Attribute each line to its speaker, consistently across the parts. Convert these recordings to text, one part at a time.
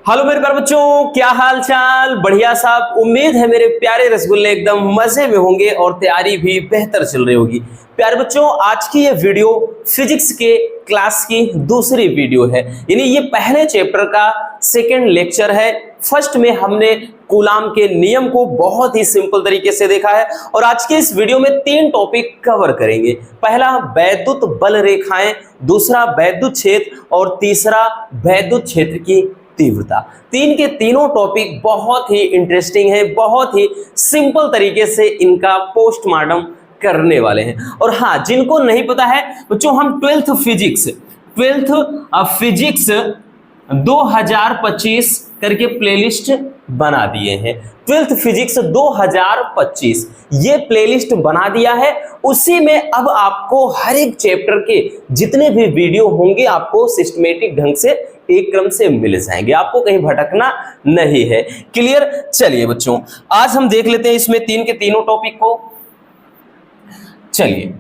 Speaker 1: Hello मेरे प्यारे बच्चों, क्या हाल चाल। बढ़िया साहब। उम्मीद है मेरे प्यारे रसगुल्ले एकदम मजे में होंगे और तैयारी भी बेहतर चल रही होगी। प्यारे बच्चों, आज की ये वीडियो फिजिक्स के क्लास की दूसरी वीडियो है, यानी ये पहले चैप्टर का सेकंड लेक्चर है। फर्स्ट में हमने कूलाम के नियम को बहुत ही सिंपल तरीके से देखा है और आज के इस वीडियो में 3 टॉपिक कवर करेंगे। पहला वैद्युत बल रेखाएं, दूसरा वैद्युत क्षेत्र और तीसरा वैद्युत क्षेत्र की तीव्रता। तीन के तीनों टॉपिक बहुत ही इंटरेस्टिंग है, बहुत ही सिंपल तरीके से इनका पोस्टमार्टम करने वाले हैं। और हाँ, जिनको नहीं पता है बच्चों, हम 12th फिजिक्स 2025 करके प्लेलिस्ट बना दिए हैं। 12th फिजिक्स 2025 ये प्लेलिस्ट बना दिया है। उसी में अब आपको हर एक चैप्टर के जितने भी वीडियो होंगे आपको सिस्टमेटिक ढंग से एक क्रम से मिल जाएंगे, आपको कहीं भटकना नहीं है। क्लियर। चलिए बच्चों, आज हम देख लेते हैं इसमें 3 के तीनों टॉपिक को। चलिए,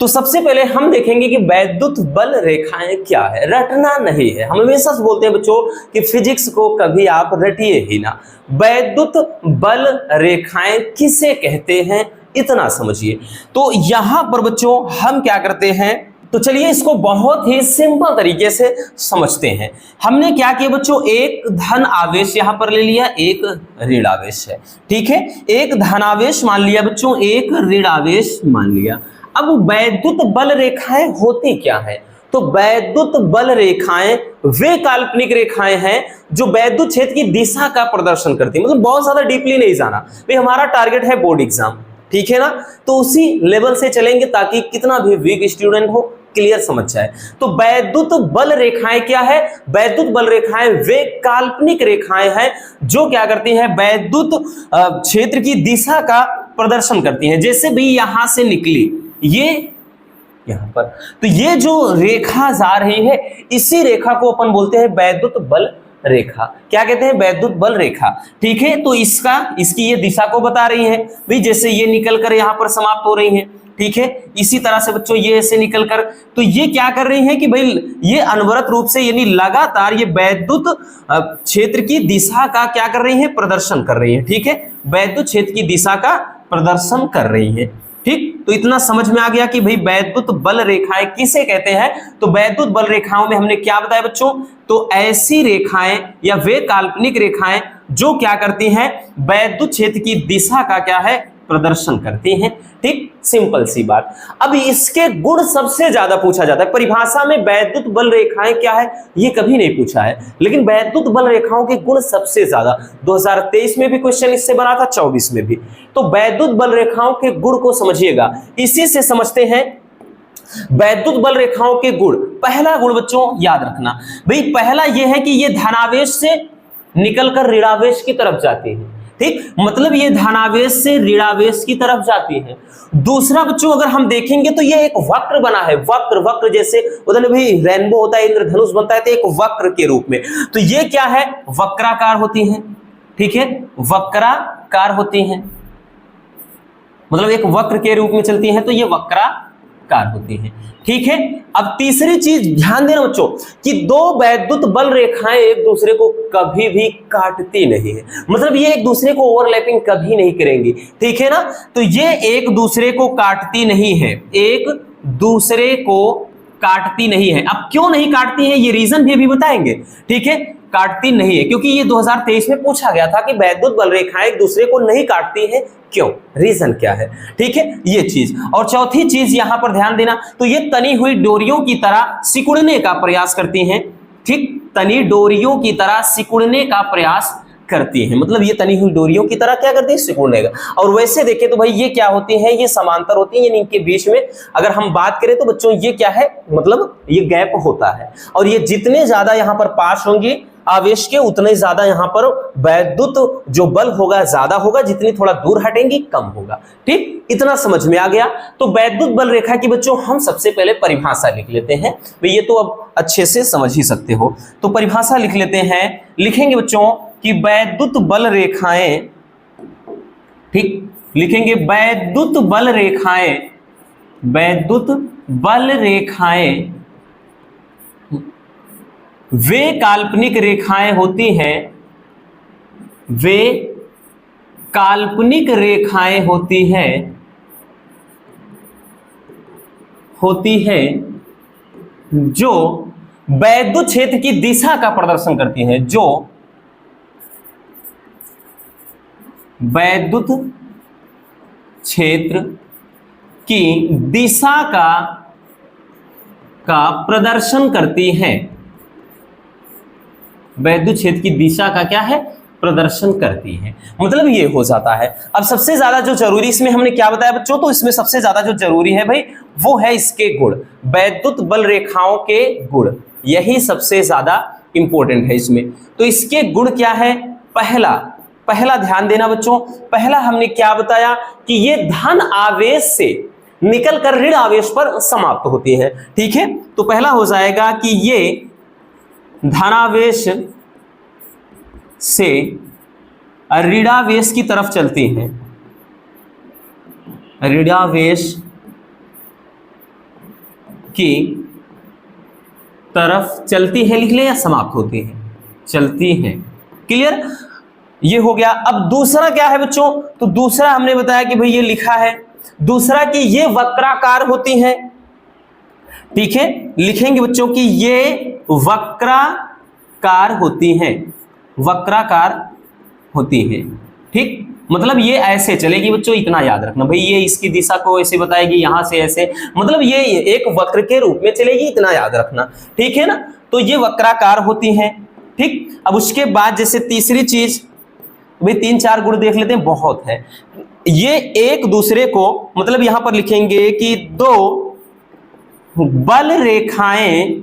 Speaker 1: तो सबसे पहले हम देखेंगे कि वैद्युत बल रेखाएं क्या है। रटना नहीं है, हम हमेशा से बोलते हैं बच्चों कि फिजिक्स को कभी आप रटिए ही ना। वैद्युत बल रेखाएं किसे कहते हैं, इतना समझिए। तो यहां पर बच्चों हम क्या करते हैं, तो चलिए इसको बहुत ही सिंपल तरीके से समझते हैं। हमने क्या किया बच्चों, एक धन आवेश यहां पर ले लिया, एक ऋण आवेश है, ठीक है। एक धन आवेश मान लिया बच्चों, एक ऋण आवेश मान लिया। अब वैद्युत बल रेखाएं होती क्या है, तो वैद्युत बल रेखाएं वे काल्पनिक रेखाएं हैं जो वैद्युत क्षेत्र की दिशा का प्रदर्शन करती है। मतलब बहुत ज्यादा डीपली नहीं जाना भाई, हमारा टारगेट है बोर्ड एग्जाम, ठीक है ना। तो उसी लेवल से चलेंगे ताकि कितना भी वीक स्टूडेंट हो क्लियर समझ जाए। तो वैद्युत बल रेखाएं क्या है, वैद्युत बल रेखाएं वे काल्पनिक रेखाएं हैं जो क्या करती हैं, वैद्युत क्षेत्र की दिशा का प्रदर्शन करती हैं। जैसे भी यहां से निकली ये यहां पर, तो ये जो रेखा जा रही है इसी रेखा को अपन बोलते हैं वैद्युत बल रेखा। क्या कहते हैं, वैद्युत बल रेखा, ठीक है। तो इसकी ये दिशा को बता रही है भाई, जैसे ये निकल कर यहां पर समाप्त हो रही है, ठीक है। इसी तरह से बच्चों ये ऐसे निकल कर, तो ये क्या कर रही है कि भाई ये अनवरत रूप से यानी लगातार ये वैद्युत क्षेत्र की दिशा का क्या कर रही है, प्रदर्शन कर रही है, ठीक है। वैद्युत क्षेत्र की दिशा का प्रदर्शन कर रही है, ठीक। तो इतना समझ में आ गया कि भाई वैद्युत बल रेखाएं किसे कहते हैं। तो वैद्युत बल रेखाओं में हमने क्या बताया बच्चों, तो ऐसी रेखाएं या वे काल्पनिक रेखाएं जो क्या करती हैं, वैद्युत क्षेत्र की दिशा का क्या है, प्रदर्शन करती हैं, ठीक। सिंपल सी बात। अब इसके गुण सबसे ज्यादा पूछा जाता है परिभाषा में। वैद्युत बल रेखाएं क्या है ये कभी नहीं पूछा है, लेकिन वैद्युत बल रेखाओं के गुण सबसे ज्यादा 2023 में भी क्वेश्चन इससे बना था, 24 में भी। तो वैद्युत बल रेखाओं के गुण को समझिएगा, इसी से समझते हैं वैद्युत बल रेखाओं के गुण। पहला गुण बच्चों याद रखना भाई, पहला यह है कि ये धनावेश से निकलकर ऋणावेश की तरफ जाती है, ठीक। मतलब ये धनावेश से ऋणावेश की तरफ जाती है। दूसरा बच्चों अगर हम देखेंगे तो ये एक वक्र बना है, वक्र जैसे उधर भी रेनबो होता है, इंद्रधनुष बनता है, तो एक वक्र के रूप में। तो ये क्या है, वक्राकार होती है, ठीक है, वक्राकार होती है, मतलब एक वक्र के रूप में चलती है, तो ये वक्राकार होती है, ठीक है। अब तीसरी चीज ध्यान देना बच्चों कि दो वैद्युत बल रेखाएं एक दूसरे को कभी भी काटती नहीं है, मतलब ये एक दूसरे को ओवरलैपिंग कभी नहीं करेंगी, ठीक है ना। तो ये एक दूसरे को काटती नहीं है, एक दूसरे को काटती नहीं है। अब क्यों नहीं काटती है ये रीजन भी अभी बताएंगे, ठीक है। काटती नहीं है क्योंकि ये 2023 में पूछा गया था कि वैद्युत बल रेखाएं एक दूसरे को नहीं काटती है, क्यों, रीजन क्या है, ठीक है, ये चीज। और चौथी चीज यहां पर ध्यान देना, तो ये तनी हुई डोरियों की तरह सिकुड़ने का प्रयास करती हैं, ठीक। तनी डोरियों की तरह सिकुड़ने का प्रयास करती हैं, मतलब ये तनी हुई डोरियों की तरह क्या करती है, सिकुड़ने का। और वैसे देखें तो भाई ये क्या होती है, ये समांतर होती है, यानी इनके बीच में अगर हम बात करें तो बच्चों ये क्या है, मतलब ये गैप होता है। और ये जितने ज्यादा यहां पर पास होंगी आवेश के उतने ज्यादा यहां पर वैद्युत जो बल होगा ज्यादा होगा, जितनी थोड़ा दूर हटेंगी कम होगा, ठीक। इतना समझ में आ गया। तो वैद्युत बल रेखा की बच्चों हम सबसे पहले परिभाषा लिख लेते हैं, भाई ये तो अब अच्छे से समझ ही सकते हो। तो परिभाषा लिख लेते हैं, लिखेंगे बच्चों कि वैद्युत बल रेखाएं, ठीक, लिखेंगे वैद्युत बल रेखाएं, वैद्युत बल रेखाएं वे काल्पनिक रेखाएं होती हैं, वे काल्पनिक रेखाएं होती हैं जो वैद्युत क्षेत्र की दिशा का प्रदर्शन करती हैं, जो वैद्युत क्षेत्र की दिशा का प्रदर्शन करती हैं, वैद्युत क्षेत्र की दिशा का क्या है, प्रदर्शन करती है। मतलब ये हो जाता है। अब सबसे ज्यादा जो जरूरी इसमें हमने क्या बताया बच्चों, तो इसमें सबसे ज्यादा जो जरूरी है भाई वो है इसके गुण, वैद्युत बल रेखाओं के गुण, यही सबसे ज्यादा इंपॉर्टेंट है इसमें। तो इसके गुण क्या है, पहला ध्यान देना बच्चों, पहला हमने क्या बताया कि ये धन आवेश से निकलकर ऋण आवेश पर समाप्त होती है। ठीक है, तो पहला हो जाएगा कि ये धनावेश से ऋणावेश की तरफ चलती हैं, ऋणावेश की तरफ चलती है, लिख ले, या समाप्त होती है, चलती है। क्लियर, ये हो गया। अब दूसरा क्या है बच्चों, तो दूसरा हमने बताया कि भाई ये लिखा है, दूसरा कि ये वक्राकार होती हैं। ठीक है, लिखेंगे बच्चों कि ये वक्राकार होती हैं, वक्राकार होती है। ठीक, मतलब ये ऐसे चलेगी बच्चों, इतना याद रखना भाई, ये इसकी दिशा को ऐसे बताएगी, यहां से ऐसे, मतलब ये एक वक्र के रूप में चलेगी, इतना याद रखना। ठीक है ना, तो ये वक्राकार होती हैं। ठीक, अब उसके बाद जैसे तीसरी चीज, भाई 3-4 गुण देख लेते हैं, बहुत है। ये एक दूसरे को, मतलब यहां पर लिखेंगे कि दो बल रेखाएं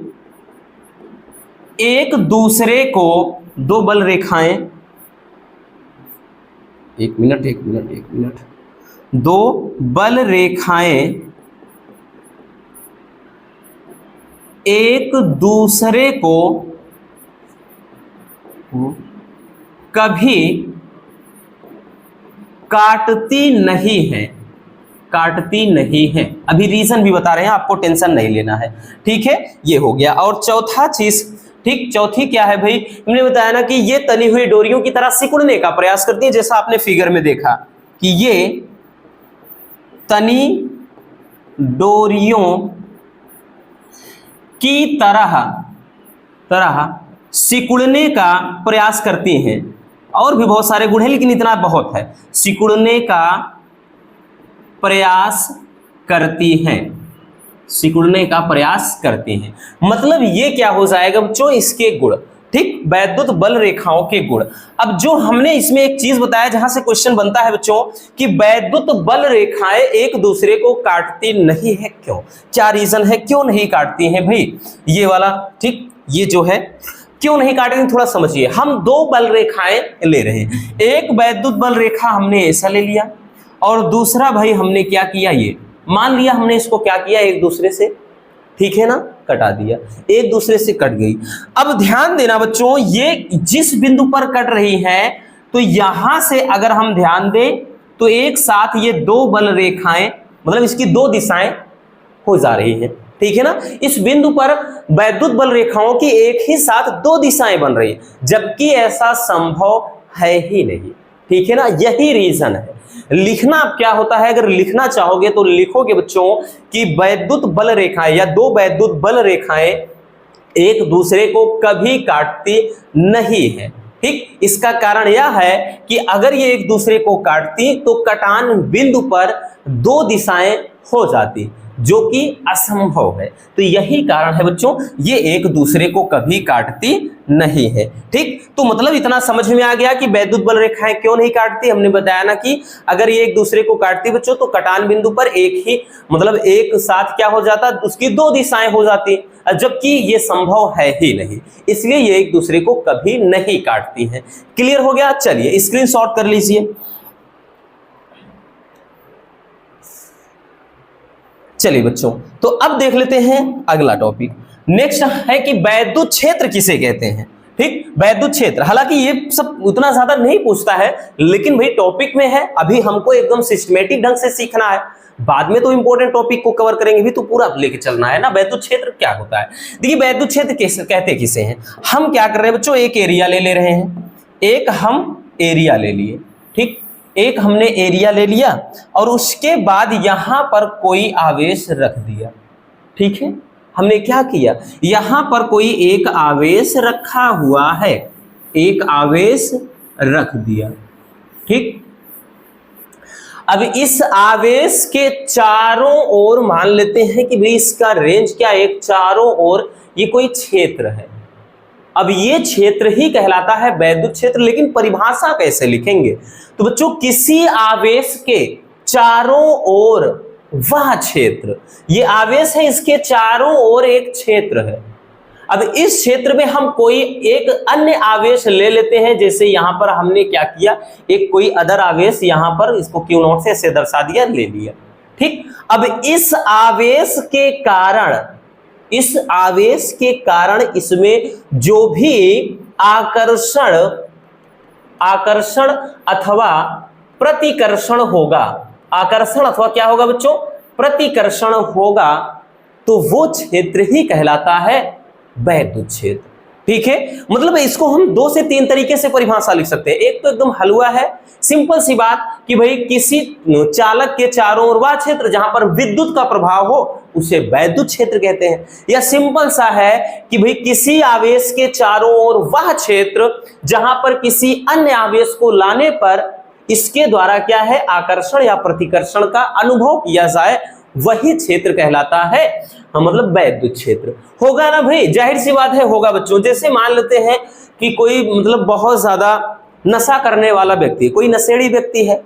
Speaker 1: एक दूसरे को, दो बल रेखाएं, एक मिनट, दो बल रेखाएं एक दूसरे को कभी काटती नहीं है, अभी रीजन भी बता रहे हैं, आपको टेंशन नहीं लेना है। ठीक है, ये हो गया। और चौथा चीज, ठीक, चौथी क्या है भाई, हमने बताया ना कि ये तनी हुई डोरियों की तरह सिकुड़ने का प्रयास करती है, जैसा आपने फिगर में देखा कि ये तनी डोरियों की तरह सिकुड़ने का प्रयास करती हैं। और भी बहुत सारे गुण हैं, लेकिन इतना बहुत है, सिकुड़ने का प्रयास करती हैं, सिकुड़ने का प्रयास करती हैं। मतलब ये क्या हो जाएगा बच्चों, इसके गुण। ठीक, वैद्युत बल रेखाओं के गुण। अब जो हमने इसमें एक चीज बताया जहां से क्वेश्चन बनता है बच्चों कि वैद्युत बल रेखाएं एक दूसरे को काटती नहीं है, क्यों, क्या रीजन है, क्यों नहीं काटती हैं भाई, ये वाला। ठीक, ये जो है क्यों नहीं काटेंगे, थोड़ा समझिए। हम दो बल रेखाएं ले रहे हैं, एक वैद्युत बल रेखा हमने ऐसा ले लिया, और दूसरा भाई हमने क्या किया, ये मान लिया हमने इसको क्या किया, एक दूसरे से, ठीक है ना, कटा दिया, एक दूसरे से कट गई। अब ध्यान देना बच्चों, ये जिस बिंदु पर कट रही है, तो यहां से अगर हम ध्यान दें तो एक साथ ये दो बल रेखाएं, मतलब इसकी दो दिशाएं हो जा रही है। ठीक है ना, इस बिंदु पर वैद्युत बल रेखाओं की एक ही साथ दो दिशाएं बन रही है, जबकि ऐसा संभव है ही नहीं। ठीक है ना, यही रीजन है। लिखना अब क्या होता है, अगर लिखना चाहोगे तो लिखोगे बच्चों कि वैद्युत बल रेखाएं या दो वैद्युत बल रेखाएं एक दूसरे को कभी काटती नहीं है। ठीक, इसका कारण यह है कि अगर ये एक दूसरे को काटती तो कटान बिंदु पर दो दिशाएं हो जाती, जो कि असंभव है। तो यही कारण है बच्चों, ये एक दूसरे को कभी काटती नहीं है। ठीक, तो मतलब इतना समझ में आ गया कि वैद्युत बल रेखाएं क्यों नहीं काटती। हमने बताया ना कि अगर ये एक दूसरे को काटती बच्चों तो कटान बिंदु पर एक ही, मतलब एक साथ क्या हो जाता, उसकी दो दिशाएं हो जाती, जबकि ये संभव है ही नहीं, इसलिए ये एक दूसरे को कभी नहीं काटती हैं। क्लियर हो गया, चलिए स्क्रीनशॉट कर लीजिए। चलिए बच्चों, तो अब देख लेते हैं अगला टॉपिक। नेक्स्ट है कि वैद्युत क्षेत्र किसे कहते हैं। ठीक, वैद्युत क्षेत्र, हालांकि ये सब उतना ज्यादा नहीं पूछता है, लेकिन भाई टॉपिक में है, अभी हमको एकदम सिस्टमेटिक ढंग से सीखना है। बाद में तो इंपॉर्टेंट टॉपिक को कवर करेंगे भी, तो पूरा लेके चलना है ना। वैद्युत क्षेत्र क्या होता है? देखिए वैद्युत क्षेत्र कहते किसे हैं? हम क्या कर रहे हैं बच्चों, एक एरिया ले रहे हैं, एक हम एरिया ले लिए, ठीक, एक हमने एरिया ले लिया और उसके बाद यहां पर कोई आवेश रख दिया, ठीक है। हमने क्या किया, यहां पर कोई एक आवेश रखा हुआ है, एक आवेश रख दिया, ठीक। अब इस आवेश के चारों ओर मान लेते हैं कि भाई इसका रेंज क्या है, एक चारों ओर ये कोई क्षेत्र है। अब ये क्षेत्र ही कहलाता है वैद्युत क्षेत्र। लेकिन परिभाषा कैसे लिखेंगे? तो बच्चों किसी आवेश के चारों ओर वह क्षेत्र, ये आवेश है, इसके चारों ओर एक क्षेत्र है। अब इस क्षेत्र में हम कोई एक अन्य आवेश ले लेते हैं, जैसे यहां पर हमने क्या किया, एक कोई अदर आवेश यहां पर इसको Q0 से ऐसे दर्शा दिया, ले लिया, ठीक। अब इस आवेश के कारण इसमें जो भी आकर्षण अथवा प्रतिकर्षण होगा, आकर्षण अथवा क्या होगा बच्चों, प्रतिकर्षण होगा, तो वो क्षेत्र ही कहलाता है वैद्युत क्षेत्र, ठीक है। मतलब इसको हम 2 से 3 तरीके से परिभाषा लिख सकते हैं। एक तो एकदम हलवा है, सिंपल सी बात कि भाई किसी चालक के चारों ओर वह क्षेत्र जहां पर विद्युत का प्रभाव हो उसे वैद्युत क्षेत्र कहते हैं। या सिंपल सा है कि भाई किसी आवेश के चारों ओर वह क्षेत्र जहां पर किसी अन्य आवेश को लाने पर इसके द्वारा क्या है, आकर्षण या प्रतिकर्षण का अनुभव किया जाए, वही क्षेत्र कहलाता है मतलब वैद्युत क्षेत्र। होगा ना भाई, जाहिर सी बात है होगा बच्चों। जैसे मान लेते हैं कि कोई मतलब बहुत ज्यादा नशा करने वाला व्यक्ति, कोई नशेड़ी व्यक्ति है,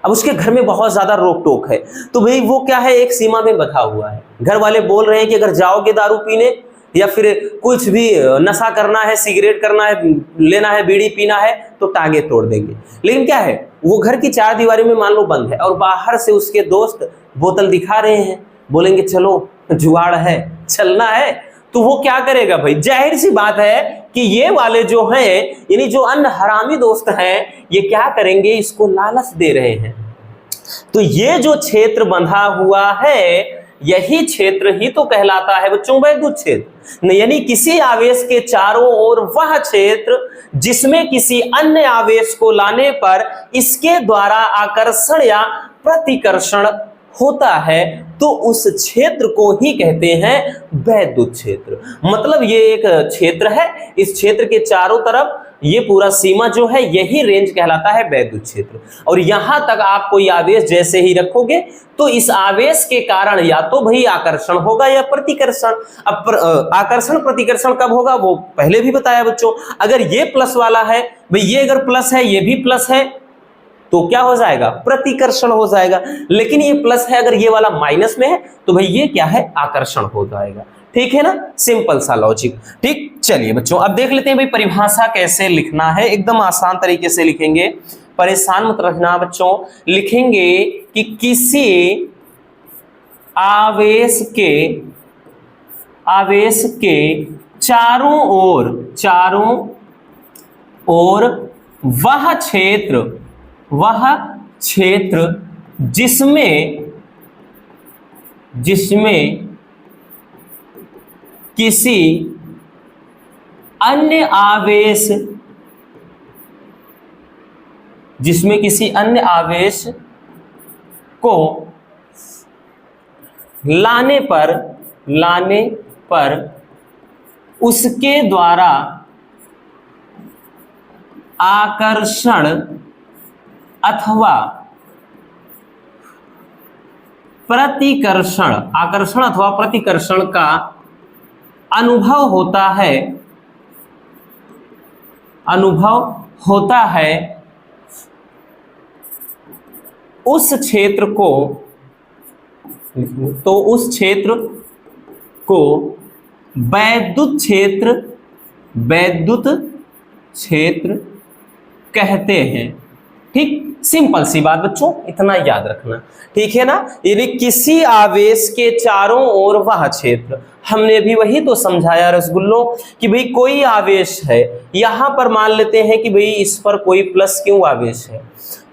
Speaker 1: अब उसके घर में बहुत ज्यादा रोक टोक है, तो भाई वो क्या है, एक सीमा में बंधा हुआ है। घर वाले बोल रहे हैं कि अगर जाओगे दारू पीने या फिर कुछ भी नशा करना है, सिगरेट करना है, लेना है, बीड़ी पीना है, तो टांगे तोड़ देंगे। लेकिन क्या है, वो घर की 4 दीवारी में मान लो बंद है और बाहर से उसके दोस्त बोतल दिखा रहे हैं, बोलेंगे चलो जुगाड़ है, चलना है, तो वो क्या करेगा भाई, जाहिर सी बात है कि ये वाले जो हैं, यानी जो अन्य हरामी दोस्त हैं, ये क्या करेंगे, इसको लालच दे रहे हैं। तो ये जो क्षेत्र बंधा हुआ है, यही क्षेत्र ही तो कहलाता है बच्चों वैद्युत क्षेत्र। यानी किसी आवेश के चारों ओर वह क्षेत्र जिसमें किसी अन्य आवेश को लाने पर इसके द्वारा आकर्षण या प्रतिकर्षण होता है, तो उस क्षेत्र को ही कहते हैं वैद्युत क्षेत्र। मतलब ये एक क्षेत्र है, इस क्षेत्र के चारों तरफ ये पूरा सीमा जो है, यही रेंज कहलाता है वैद्युत क्षेत्र। और यहां तक आप कोई आवेश जैसे ही रखोगे तो इस आवेश के कारण या तो भाई आकर्षण होगा या प्रतिकर्षण। अब आकर्षण प्रतिकर्षण कब होगा वो पहले भी बताया बच्चों। अगर ये प्लस वाला है भाई, ये अगर प्लस है, ये भी प्लस है, तो क्या हो जाएगा, प्रतिकर्षण हो जाएगा। लेकिन ये प्लस है, अगर ये वाला माइनस में है, तो भाई ये क्या है, आकर्षण हो जाएगा। ठीक है ना, सिंपल सा लॉजिक। ठीक, चलिए बच्चों अब देख लेते हैं भाई परिभाषा कैसे लिखना है। एकदम आसान तरीके से लिखेंगे, परेशान मत रखना बच्चों। लिखेंगे कि किसी आवेश के चारों ओर वह क्षेत्र जिसमें किसी अन्य आवेश को लाने पर उसके द्वारा आकर्षण अथवा प्रतिकर्षण का अनुभव होता है, उस क्षेत्र को वैद्युत क्षेत्र कहते हैं। ठीक, सिंपल सी बात बच्चों, इतना याद रखना। ठीक है ना, यानी किसी आवेश के चारों ओर वह क्षेत्र, हमने भी वही तो समझाया रसगुल्लो कि भाई कोई आवेश है, यहां पर मान लेते हैं कि भाई इस पर कोई प्लस क्यों आवेश है,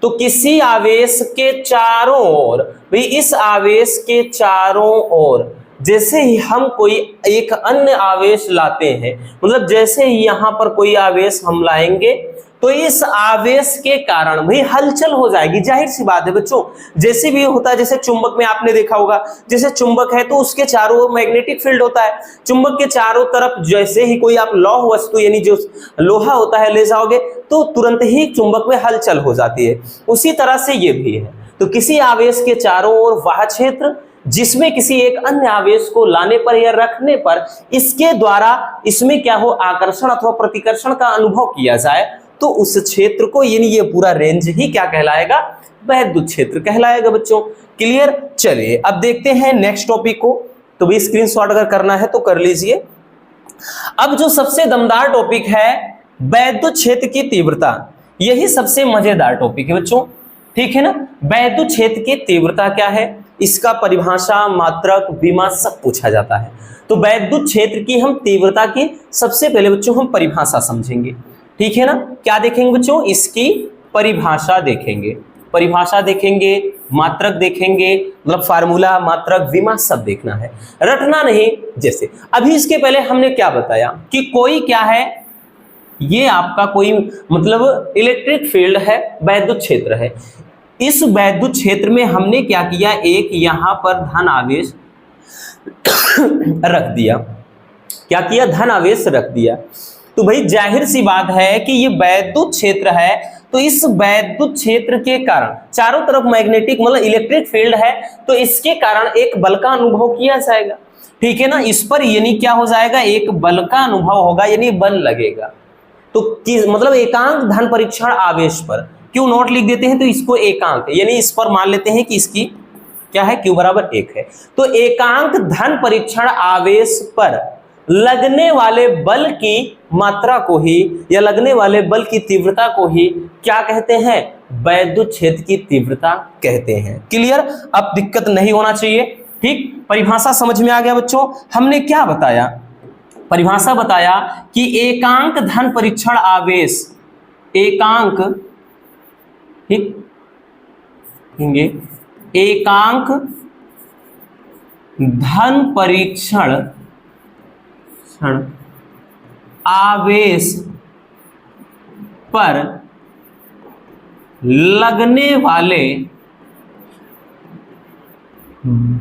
Speaker 1: तो किसी आवेश के चारों ओर भाई इस आवेश के चारों ओर जैसे ही हम कोई एक अन्य आवेश लाते हैं, मतलब जैसे ही यहां पर कोई आवेश हम लाएंगे तो इस आवेश के कारण भाई हलचल हो जाएगी। जाहिर सी बात है बच्चों, जैसे भी होता है, जैसे चुंबक में आपने देखा होगा, जैसे चुंबक है तो उसके चारों ओर मैग्नेटिक फील्ड होता है। चुंबक के चारों तरफ जैसे ही कोई आप लौह वस्तु यानी जो लोहा होता है ले जाओगे तो तुरंत ही चुंबक में हलचल हो जाती है। उसी तरह से ये भी है। तो किसी आवेश के चारों ओर वह क्षेत्र जिसमें किसी एक अन्य आवेश को लाने पर या रखने पर इसके द्वारा इसमें क्या हो, आकर्षण अथवा प्रतिकर्षण का अनुभव किया जाए, तो उस क्षेत्र को यानी ये पूरा रेंज ही क्या कहलाएगा, वैद्युत क्षेत्र कहलाएगा बच्चों। क्लियर। चलिए अब देखते हैं नेक्स्ट टॉपिक को। तो भी स्क्रीनशॉट अगर करना है तो कर लीजिए। अब जो सबसे दमदार टॉपिक है वैद्युत क्षेत्र की तीव्रता, यही सबसे मजेदार टॉपिक है बच्चों, ठीक है ना। वैद्युत क्षेत्र की तीव्रता क्या है, इसका परिभाषा, मात्रक, विमा सब पूछा जाता है। तो वैद्युत क्षेत्र की हम तीव्रता की सबसे पहले बच्चों हम परिभाषा समझेंगे, ठीक है ना। क्या देखेंगे बच्चों, इसकी परिभाषा देखेंगे, परिभाषा देखेंगे, मात्रक देखेंगे, मतलब फार्मूला, मात्रक, विमा सब देखना है, रटना नहीं। जैसे अभी इसके पहले हमने क्या बताया कि कोई क्या है, ये आपका कोई मतलब इलेक्ट्रिक फील्ड है, वैद्युत क्षेत्र है। इस वैद्युत क्षेत्र में हमने क्या किया, एक यहां पर धन आवेश रख दिया। क्या किया, धन आवेश रख दिया। तो भाई जाहिर सी बात है कि ये वैद्युत क्षेत्र है, तो इस वैद्युत क्षेत्र के कारण चारों तरफ मैग्नेटिक मतलब इलेक्ट्रिक फील्ड है, तो इसके कारण एक बल का अनुभव किया जाएगा, ठीक है ना। इस पर यानी क्या हो जाएगा, एक बल का अनुभव होगा, यानी बल लगेगा। तो मतलब एकांक धन परीक्षण आवेश पर क्यू नॉट लिख देते हैं, तो इसको एकांक यानी इस पर मान लेते हैं कि इसकी क्या है, क्यू बराबर 1 है। तो एकांक धन परीक्षण आवेश पर लगने वाले बल की मात्रा को ही या लगने वाले बल की तीव्रता को ही क्या कहते हैं, वैद्युत क्षेत्र की तीव्रता कहते हैं। क्लियर। अब दिक्कत नहीं होना चाहिए, ठीक। परिभाषा समझ में आ गया बच्चों। हमने क्या बताया, परिभाषा बताया कि एकांक धन परीक्षण आवेश, एकांक, ठीक, एकांक धन परीक्षण आवेश पर लगने वाले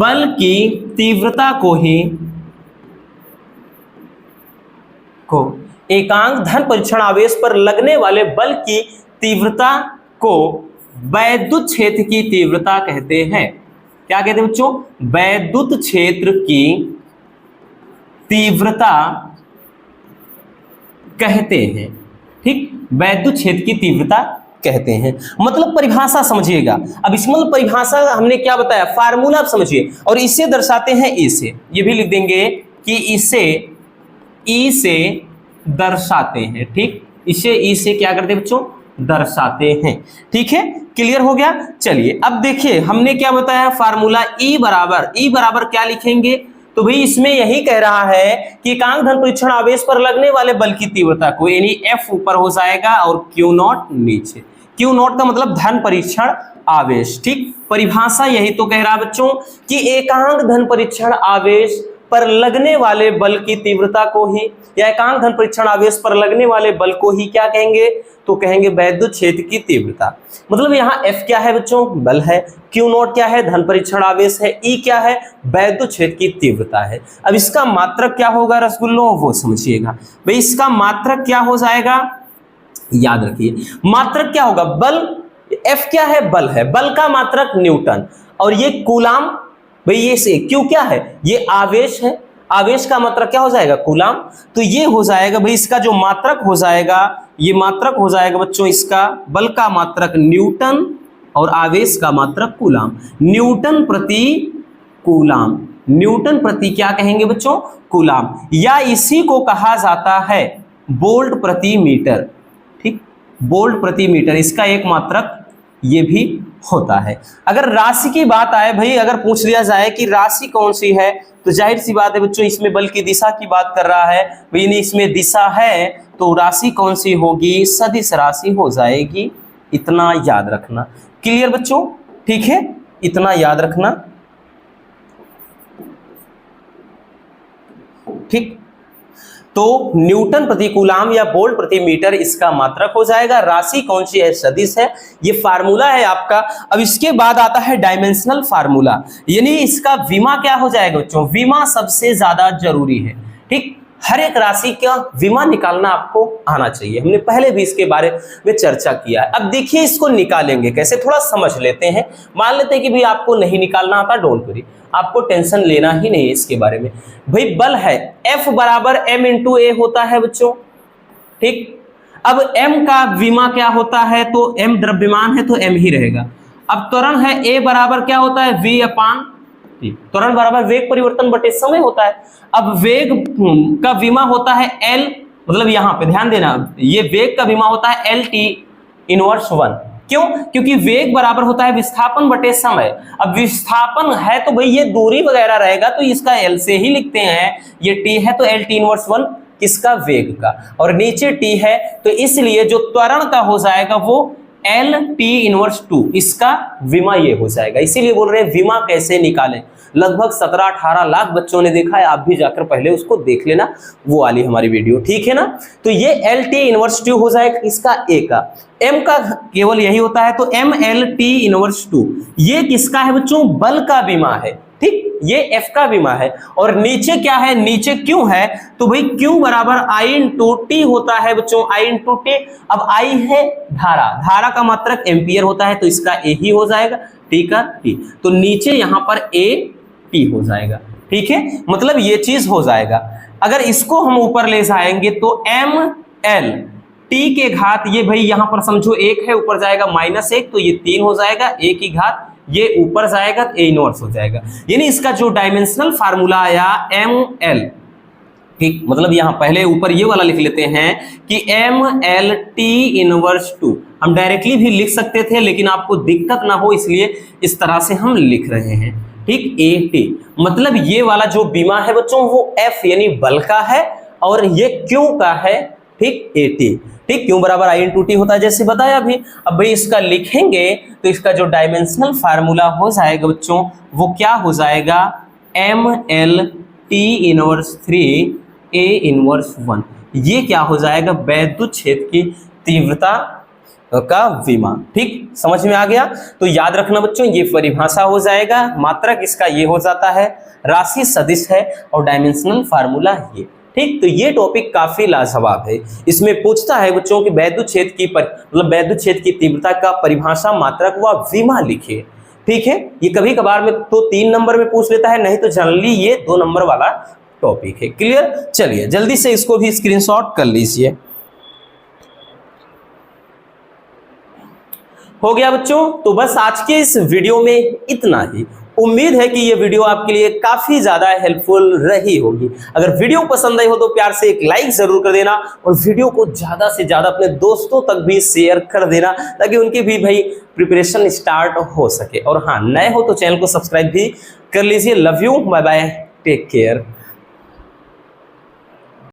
Speaker 1: बल की तीव्रता को ही एकांक धन परीक्षण आवेश पर लगने वाले बल की तीव्रता को वैद्युत क्षेत्र की तीव्रता कहते हैं। क्या कहते हैं बच्चों, वैद्युत क्षेत्र की तीव्रता कहते हैं, ठीक। वैद्युत क्षेत्र की तीव्रता कहते हैं, मतलब परिभाषा समझिएगा। अब इस मतलब परिभाषा हमने क्या बताया, फार्मूला आप समझिए, और इसे दर्शाते हैं ई से, ये भी लिख देंगे कि इसे ई से दर्शाते हैं, ठीक। इसे ई से क्या करते हैं बच्चों, दर्शाते हैं, ठीक है। क्लियर हो गया। चलिए अब देखिए हमने क्या बताया, फार्मूला ई बराबर क्या लिखेंगे, तो भाई इसमें यही कह रहा है कि एकांक धन परीक्षण आवेश पर लगने वाले बल की तीव्रता को यानी एफ ऊपर हो जाएगा और क्यू नॉट नीचे। क्यू नॉट का मतलब धन परीक्षण आवेश, ठीक। परिभाषा यही तो कह रहा है बच्चों कि एकांक धन परीक्षण आवेश पर लगने वाले बल की तीव्रता को ही या एकांक धन परीक्षण आवेश पर लगने वाले बल को ही क्या कहेंगे, तो कहेंगे वैद्युत क्षेत्र की तीव्रता। मतलब यहाँ F क्या है बच्चों, बल है, Q नॉट क्या है, धन परीक्षण आवेश है, E क्या है, वैद्युत क्षेत्र की तीव्रता है। अब इसका मात्रक क्या होगा रसगुल्लो, वो समझिएगा भाई। इसका मात्रक क्या हो जाएगा, याद रखिए मात्रक क्या होगा, बल, F क्या है, बल है, बल का मात्रक न्यूटन, और ये कूलाम, भाई ये से Q क्या है, ये आवेश है, आवेश का मात्रक क्या हो जाएगा, कूलाम। तो ये हो जाएगा भाई इसका जो मात्रक हो जाएगा, ये मात्रक हो जाएगा बच्चों इसका, बल का मात्रक न्यूटन और आवेश का मात्रक कूलाम, न्यूटन प्रति कूलाम, न्यूटन प्रति क्या कहेंगे बच्चों, कूलाम, या इसी को कहा जाता है वोल्ट प्रति मीटर, ठीक। वोल्ट प्रति मीटर इसका एक मात्रक ये भी होता है। अगर राशि की बात आए भाई, अगर पूछ लिया जाए कि राशि कौन सी है, तो जाहिर सी बात है बच्चों इसमें बल की दिशा की बात कर रहा है, भाई इसमें दिशा है तो राशि कौन सी होगी, सदिश राशि हो जाएगी, इतना याद रखना। क्लियर बच्चों, ठीक है। इतना याद रखना, ठीक। तो न्यूटन प्रति कूलाम या वोल्ट प्रति मीटर इसका मात्रक हो जाएगा। राशि कौन सी है? सदिश है। ये फार्मूला है आपका। अब इसके बाद आता है डायमेंशनल फार्मूला, यानी इसका विमा क्या हो जाएगा बच्चों? विमा सबसे ज्यादा जरूरी है, ठीक। हर एक राशि का विमा निकालना आपको आना चाहिए। हमने पहले भी इसके बारे में चर्चा किया है। अब देखिए इसको निकालेंगे कैसे, थोड़ा समझ लेते हैं। मान लेते हैं कि भाई आपको नहीं निकालना आता, डोंट वरी, आपको टेंशन लेना ही नहीं है इसके बारे में। भाई बल है F बराबर m इंटू ए होता है बच्चों, ठीक। अब m का विमा क्या होता है? तो m द्रव्यमान है तो m ही रहेगा। अब त्वरण है A बराबर क्या होता है? v अपान t। त्वरण बराबर वेग परिवर्तन बटे समय होता है। अब वेग का विमा होता है L, मतलब यहां पे ध्यान देना, ये वेग का विमा होता है LT इनवर्स 1। क्यों? क्योंकि वेग बराबर होता है विस्थापन बटे समय। अब विस्थापन है तो भाई ये दूरी वगैरह रहेगा तो इसका L से ही लिखते हैं, ये T है तो LT इनवर्स 1 किसका? वेग का, और नीचे T है तो इसलिए जो त्वरण का हो जाएगा वो LT इनवर्स 2 इसका विमा ये हो जाएगा। इसीलिए बोल रहे हैं विमा कैसे निकालें। लगभग 17-18 लाख बच्चों ने देखा है, आप भी जाकर पहले उसको देख लेना, वो वाली हमारी वीडियो, ठीक है ना। तो ये LT इनवर्स 2 हो जाएगा इसका A का। M का केवल यही होता है तो MLT इनवर्स 2 ये किसका है बच्चों? बल का विमा है, ठीक। ये F का विमा है। और नीचे क्या है? नीचे Q है तो भाई Q बराबर I इंटू T होता है बच्चों, I इंटू T। अब I है धारा, धारा का मात्रक एम्पियर होता है तो इसका A ही हो जाएगा, T का T। तो नीचे यहां पर A T हो जाएगा, ठीक है। मतलब ये चीज हो जाएगा। अगर इसको हम ऊपर ले जाएंगे तो ML T के घात, ये भाई यहां पर समझो 1 है, ऊपर जाएगा -1 तो ये 3 हो जाएगा, A की घात ये ऊपर जाएगा A इनवर्स हो जाएगा। यानी इसका जो डायमेंशनल फार्मूला आया ML, ठीक। मतलब यहां पहले ऊपर ये वाला लिख लेते हैं कि MLT इनवर्स 2 हम डायरेक्टली भी लिख सकते थे लेकिन आपको दिक्कत ना हो इसलिए इस तरह से हम लिख रहे हैं, ठीक। AT मतलब ये वाला जो बीमा है बच्चों वो F यानी बल का है और ये Q का है, ठीक। AT, ठीक। Q बराबर I इंटू T होता है जैसे बताया अभी। अब भाई इसका लिखेंगे तो इसका जो डायमेंशनल फार्मूला हो जाएगा बच्चों वो क्या हो जाएगा? MLT inverse 3 A inverse 1। ये क्या हो जाएगा? वैद्युत क्षेत्र की तीव्रता का विमा, ठीक। समझ में आ गया? तो याद रखना बच्चों ये परिभाषा हो जाएगा, मात्रक इसका ये हो जाता है, राशि सदिश है और डायमेंशनल फार्मूला ये, ठीक। तो ये टॉपिक काफी लाजवाब है। इसमें पूछता है बच्चों कि वैद्युत क्षेत्र की मतलब वैद्युत क्षेत्र की तीव्रता का परिभाषा, मात्रक व विमा लिखिए, ठीक है। ये कभी कभार में तो 3 नंबर में पूछ लेता है, नहीं तो जनरली ये 2 नंबर वाला टॉपिक है। क्लियर? चलिए जल्दी से इसको भी स्क्रीनशॉट कर लीजिए। हो गया बच्चों। तो बस आज के इस वीडियो में इतना ही। उम्मीद है कि ये वीडियो आपके लिए काफी ज्यादा हेल्पफुल रही होगी। अगर वीडियो पसंद आई हो तो प्यार से एक लाइक जरूर कर देना और वीडियो को ज्यादा से ज्यादा अपने दोस्तों तक भी शेयर कर देना ताकि उनकी भी भाई प्रिपरेशन स्टार्ट हो सके। और हाँ, नए हो तो चैनल को सब्सक्राइब भी कर लीजिए। Love you, bye bye, take care.